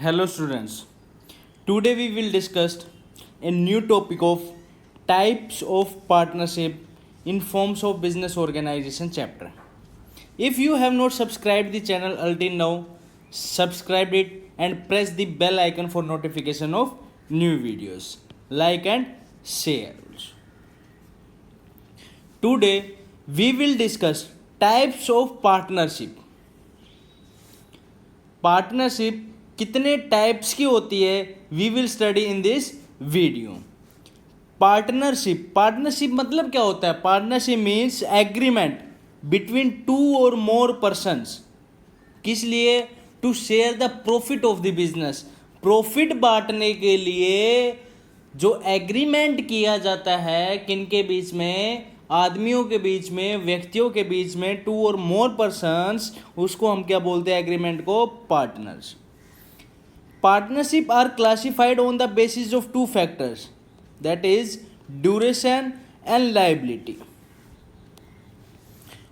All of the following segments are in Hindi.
Hello students. Today we will discuss a new topic of types of partnership in forms of business organization chapter. If you have not subscribed the channel until now, subscribe it and press the bell icon for notification of new videos. Like and share. Today we will discuss types of partnership. Partnership कितने टाइप्स की होती है we will study in this video. Partnership मतलब क्या होता है? Partnership means agreement between two और मोर पर्सन्स. किस लिए? To share the profit of the business. Profit बांटने के लिए जो एग्रीमेंट किया जाता है किनके बीच में? आदमियों के बीच में, व्यक्तियों के बीच में, टू और मोर पर्सन्स, उसको हम क्या बोलते हैं? एग्रीमेंट को partners. Partnership are classified on the basis of two factors, that is duration and liability.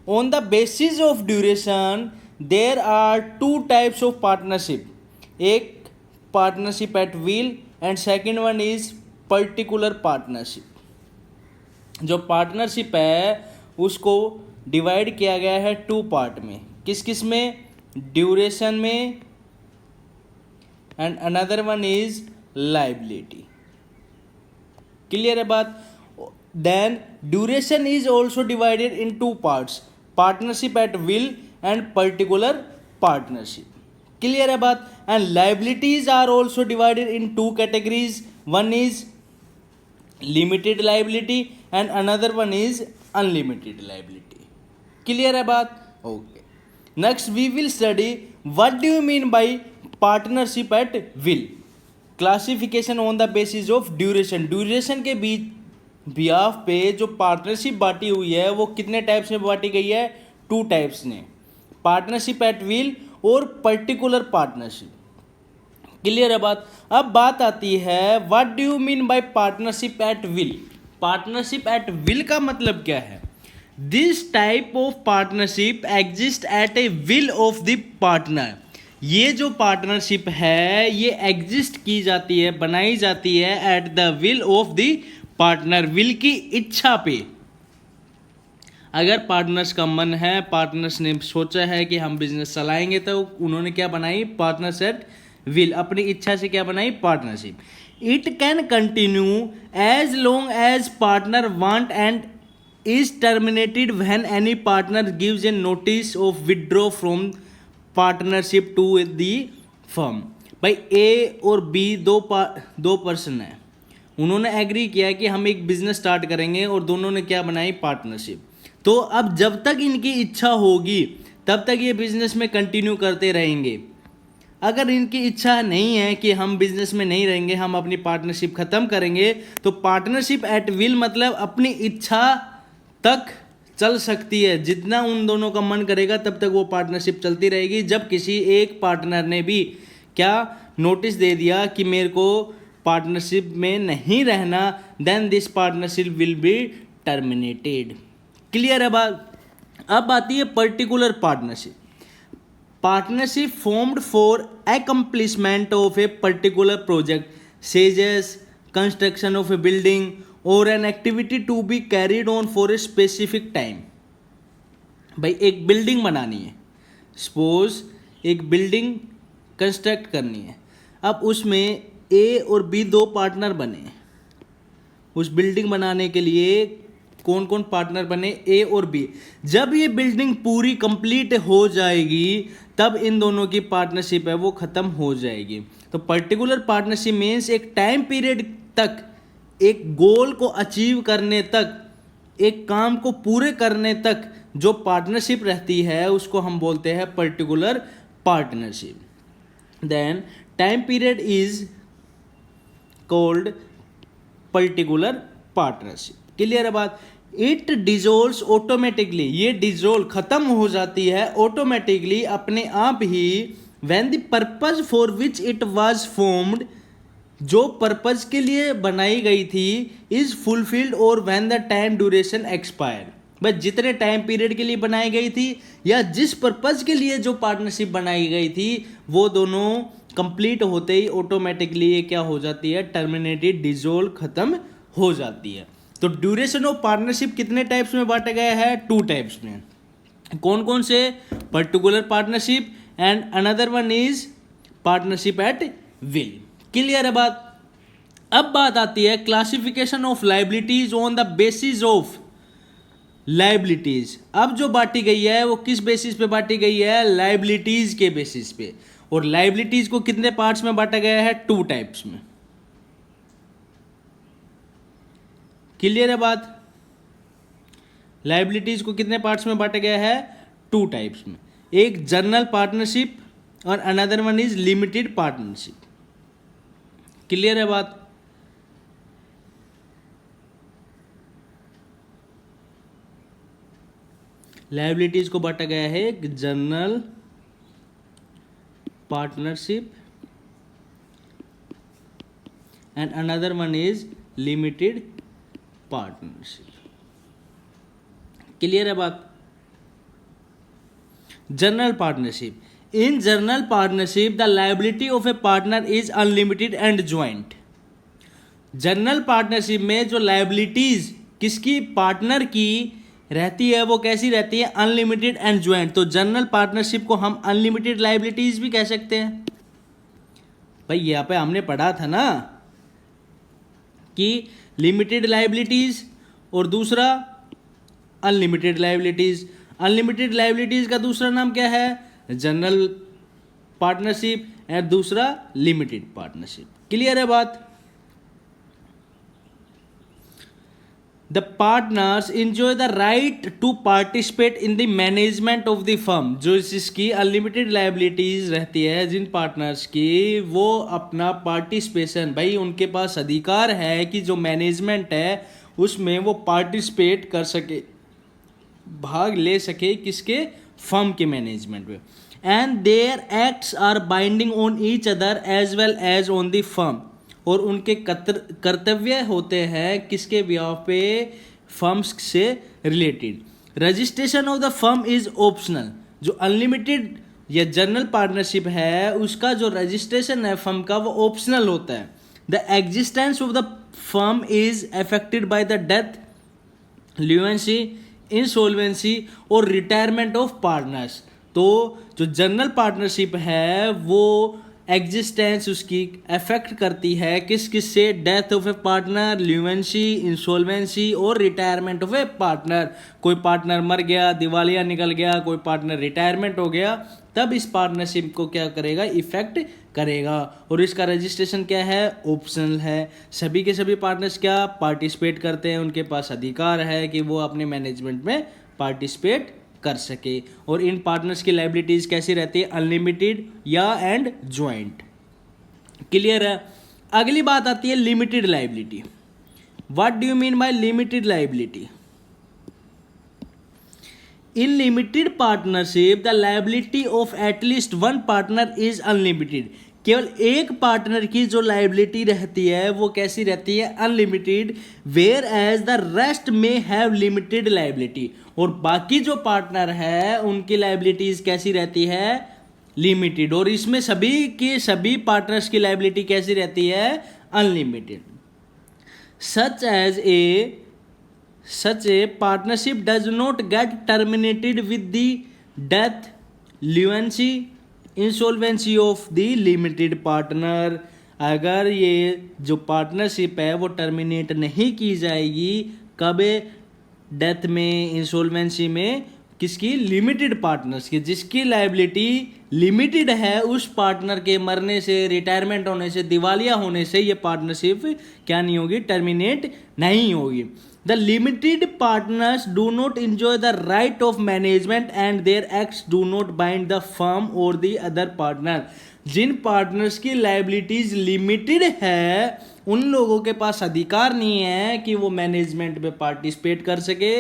On the basis of duration there are two types of partnership. एक partnership at will and second one is particular partnership. जो पार्टनरशिप है उसको डिवाइड किया गया है टू पार्ट में. किस किस में? ड्यूरेशन में and another one is liability. Clear है बात? Then duration is also divided in two parts, partnership at will and particular partnership. Clear है बात? And liabilities are also divided in two categories. One is limited liability and another one is unlimited liability. Clear है बात? Okay. Next we will study what do you mean by partnership at will. Classification on the basis of duration. Duration के बीच बिहाफ पे जो पार्टनरशिप बांटी हुई है वो कितने टाइप्स में बांटी गई है? टू टाइप्स ने, पार्टनरशिप एट विल और पर्टिकुलर पार्टनरशिप. क्लियर है बात? अब बात आती है what do you mean by partnership at will. Partnership at will का मतलब क्या है? This type of partnership exist at A will of the partner. ये जो पार्टनरशिप है ये एग्जिस्ट की जाती है, बनाई जाती है at the will of the partner. Will की इच्छा पे. अगर पार्टनर्स का मन है, पार्टनर्स ने सोचा है कि हम बिजनेस चलाएंगे, तो उन्होंने क्या बनाई? Partners at will. अपनी इच्छा से क्या बनाई? Partnership. It can continue as long as partner want and is terminated when any partner gives a notice of withdraw from partnership to the firm. भाई A और B दो पर्सन है, उन्होंने एग्री किया कि हम एक बिजनेस स्टार्ट करेंगे और दोनों ने क्या बनाई? पार्टनरशिप. तो अब जब तक इनकी इच्छा होगी तब तक ये बिजनेस में कंटिन्यू करते रहेंगे. अगर इनकी इच्छा नहीं है कि हम बिजनेस में नहीं रहेंगे, हम अपनी पार्टनरशिप ख़त्म करेंगे, तो पार्टनरशिप एट विल मतलब अपनी इच्छा तक चल सकती है. जितना उन दोनों का मन करेगा तब तक वो पार्टनरशिप चलती रहेगी. जब किसी एक पार्टनर ने भी क्या नोटिस दे दिया कि मेरे को पार्टनरशिप में नहीं रहना, then this partnership will be terminated. Clear है बात? अब आती है particular partnership. Partnership formed for accomplishment of a particular project, such as construction of a building or an activity to be carried on for a specific time. भाई एक बिल्डिंग बनानी है, सपोज एक बिल्डिंग कंस्ट्रक्ट करनी है. अब उसमें ए और बी दो पार्टनर बने. उस बिल्डिंग बनाने के लिए कौन कौन पार्टनर बने? ए और बी. जब ये बिल्डिंग पूरी कंप्लीट हो जाएगी तब इन दोनों की पार्टनरशिप है वो ख़त्म हो जाएगी. तो पर्टिकुलर पार्टनरशिप मीन्स एक टाइम पीरियड तक, एक गोल को अचीव करने तक, एक काम को पूरे करने तक जो पार्टनरशिप रहती है उसको हम बोलते हैं particular partnership. Then time period is called particular partnership. Clear है बात? It dissolves automatically. ये डिजोल्व खत्म हो जाती है ऑटोमेटिकली अपने आप ही when the purpose for which it was formed, जो पर्पज के लिए बनाई गई थी, इज फुलफिल्ड और when the time duration expire. बस जितने टाइम पीरियड के लिए बनाई गई थी या जिस पर्पज के लिए जो पार्टनरशिप बनाई गई थी वो दोनों कंप्लीट होते ही ऑटोमेटिकली ये क्या हो जाती है, टर्मिनेटेड, डिजोल्व, खत्म हो जाती है। तो ड्यूरेशन ऑफ पार्टनरशिप कितने टाइप्स में बांटा गया है, 2 टाइप्स में। कौन कौन से, particular partnership and another one is partnership at will. Clear है बात। अब बात आती है classification of liabilities on the basis of liabilities. अब जो बांटी गई है वो किस बेसिस पे बांटी गई है, लाइबिलिटीज के बेसिस पे। और लाइबिलिटीज को कितने पार्ट्स में बांटा गया है, 2 टाइप्स में। क्लियर है बात। लाइबिलिटीज को कितने पार्ट्स में बांटा गया है, 2 टाइप्स में। एक जनरल पार्टनरशिप और another one is limited partnership. Clear है बात। लाइबिलिटीज को बांटा गया है एक general partnership and another one is limited partnership. Clear है बात। General partnership, in general partnership the liability of a partner is unlimited and joint. General partnership में जो लायबिलिटीज किसकी, पार्टनर की रहती है वो कैसी रहती है, अनलिमिटेड एंड ज्वाइंट। तो जनरल पार्टनरशिप को हम अनलिमिटेड लायबिलिटीज भी कह सकते हैं। भाई यहाँ पे हमने पढ़ा था ना कि लिमिटेड लायबिलिटीज और दूसरा अनलिमिटेड लायबिलिटीज। अनलिमिटेड लायबिलिटीज का दूसरा नाम क्या है, जनरल पार्टनरशिप, और दूसरा लिमिटेड पार्टनरशिप। क्लियर है बात। The partners enjoy the right to participate in the management of the firm. जो जिसकी अनलिमिटेड लायबिलिटीज रहती है, जिन पार्टनर्स की, वो अपना पार्टिसिपेशन, भाई उनके पास अधिकार है कि जो मैनेजमेंट है उसमें वो पार्टिसिपेट कर सके, भाग ले सके, किसके, फर्म के मैनेजमेंट में। And their acts are binding on each other as well as on the firm. और उनके कर्तव्य होते हैं किसके बिहाफ पे, फर्म्स से related. Registration of the firm is optional. जो अनलिमिटेड या जनरल पार्टनरशिप है उसका जो रजिस्ट्रेशन है फर्म का वो ऑप्शनल होता है। The existence of the firm is affected by the death, lunacy, insolvency और रिटायरमेंट ऑफ पार्टनर्स। तो जो जनरल पार्टनरशिप है वो एग्जिस्टेंस उसकी अफेक्ट करती है किस किस से, death of a partner, lunacy, insolvency और रिटायरमेंट ऑफ ए पार्टनर। कोई पार्टनर मर गया, दिवालिया निकल गया, कोई पार्टनर रिटायरमेंट हो गया, तब इस पार्टनरशिप को क्या करेगा, इफेक्ट करेगा। और इसका रजिस्ट्रेशन क्या है, ऑप्शनल है। सभी के सभी पार्टनर्स क्या पार्टिसिपेट करते हैं, उनके पास अधिकार है कि वो अपने मैनेजमेंट में पार्टिसिपेट कर सके। और इन पार्टनर्स की लायबिलिटीज कैसी रहती है, अनलिमिटेड या एंड ज्वाइंट। क्लियर है। अगली बात आती है limited liability. What do you mean by limited liability? In limited partnership the liability of at least one partner is unlimited. केवल एक पार्टनर की जो लायबिलिटी रहती है वो कैसी रहती है, unlimited. Whereas the rest में हैव लिमिटेड लायबिलिटी। और बाकी जो पार्टनर है उनकी लायबिलिटीज कैसी रहती है, लिमिटेड। और इसमें सभी की सभी पार्टनर्स की लायबिलिटी कैसी रहती है, unlimited. such a partnership does not get terminated with the death, leniency, insolvency of the limited partner। अगर ये जो पार्टनरशिप है वो टर्मिनेट नहीं की जाएगी, कब, डेथ में, इंसॉल्वेंसी में, किसकी, लिमिटेड पार्टनर्स की। जिसकी लायबिलिटी लिमिटेड है उस पार्टनर के मरने से, रिटायरमेंट होने से, दिवालिया होने से ये पार्टनरशिप क्या नहीं होगी, टर्मिनेट नहीं होगी। The limited partners do not enjoy the right of management and their acts do not bind the firm or the other partner। जिन पार्टनर्स की लायबिलिटीज लिमिटेड है उन लोगों के पास अधिकार नहीं है कि वो मैनेजमेंट में पार्टिसिपेट कर सके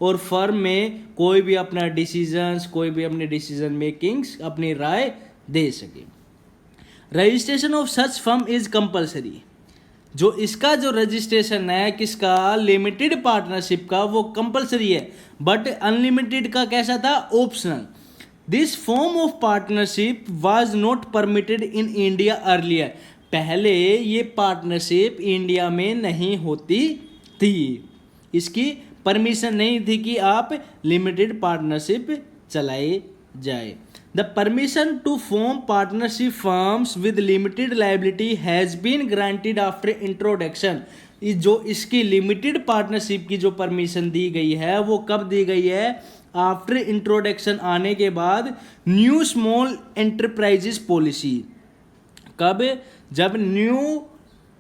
और फर्म में कोई भी अपना डिसीजंस, कोई भी अपने डिसीजन मेकिंग्स, अपनी राय दे सके। Registration of such firm is compulsory. जो इसका जो रजिस्ट्रेशन है किसका, लिमिटेड पार्टनरशिप का, वो कंपलसरी है। बट अनलिमिटेड का कैसा था, optional. This form of partnership was not permitted in India earlier. पहले ये पार्टनरशिप इंडिया में नहीं होती थी, इसकी परमिशन नहीं थी कि आप लिमिटेड पार्टनरशिप चलाए जाए। The permission to form partnership firms with limited liability has been granted after introduction. जो इसकी लिमिटेड पार्टनरशिप की जो परमिशन दी गई है वो कब दी गई है? आफ्टर इंट्रोडक्शन, आने के बाद न्यू स्मॉल एंटरप्राइजेस पॉलिसी। कब? जब न्यू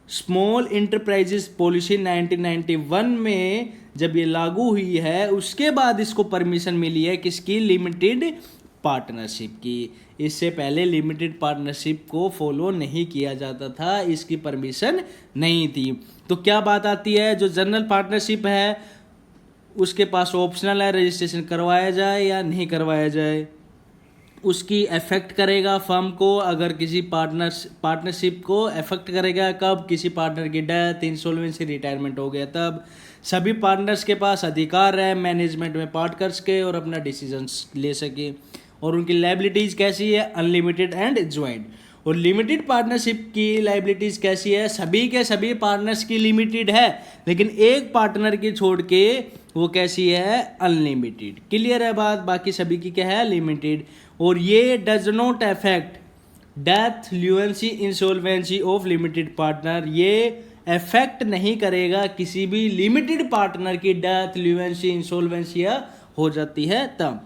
स्मॉल एंटरप्राइजेस पॉलिसी 1991 में जब ये लागू हुई है, उसके बाद इसको परमिशन मिली है किसकी? लिमिटेड पार्टनरशिप की। इससे पहले लिमिटेड पार्टनरशिप को फॉलो नहीं किया जाता था, इसकी परमिशन नहीं थी। तो क्या बात आती है, जो जनरल पार्टनरशिप है उसके पास ऑप्शनल है रजिस्ट्रेशन करवाया जाए या नहीं करवाया जाए। उसकी अफेक्ट करेगा फर्म को, अगर किसी पार्टनरशिप को अफेक्ट करेगा कब? किसी पार्टनर की डेथ, इंसॉल्वेंसी, रिटायरमेंट हो गया तब। सभी पार्टनर्स के पास अधिकार है मैनेजमेंट में पार्ट कर सके और अपना डिसीजंस ले सके। और उनकी लाइबिलिटीज़ कैसी है? Unlimited and joint. और लिमिटेड पार्टनरशिप की लाइबिलिटीज़ कैसी है? सभी के सभी पार्टनर्स की लिमिटेड है, लेकिन एक पार्टनर की छोड़ के वो कैसी है? अनलिमिटेड। क्लियर है बात? बाकी सभी की क्या है? लिमिटेड। और ये does not affect death, lunacy, insolvency of limited partner. ये अफेक्ट नहीं करेगा किसी भी लिमिटेड पार्टनर की डेथ, ल्यूएंसी, इंसॉल्वेंसी हो जाती है तब।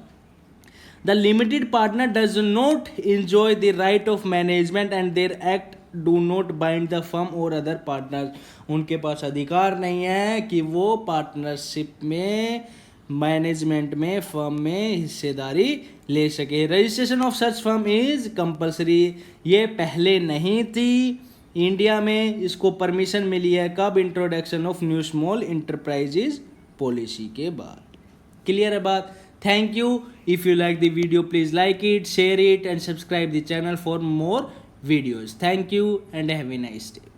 The limited partner does not enjoy the right of management and their act do not bind the firm or other partners. उनके पास अधिकार नहीं है कि वो पार्टनरशिप में, मैनेजमेंट में, फर्म में हिस्सेदारी ले सके। Registration of such firm is compulsory. ये पहले नहीं थी इंडिया में, इसको परमिशन मिली है कब? Introduction of new small enterprises policy के बाद। क्लियर है बात? Thank you. If you like the video, please like it, share it and subscribe the channel for more videos. Thank you and have a nice day.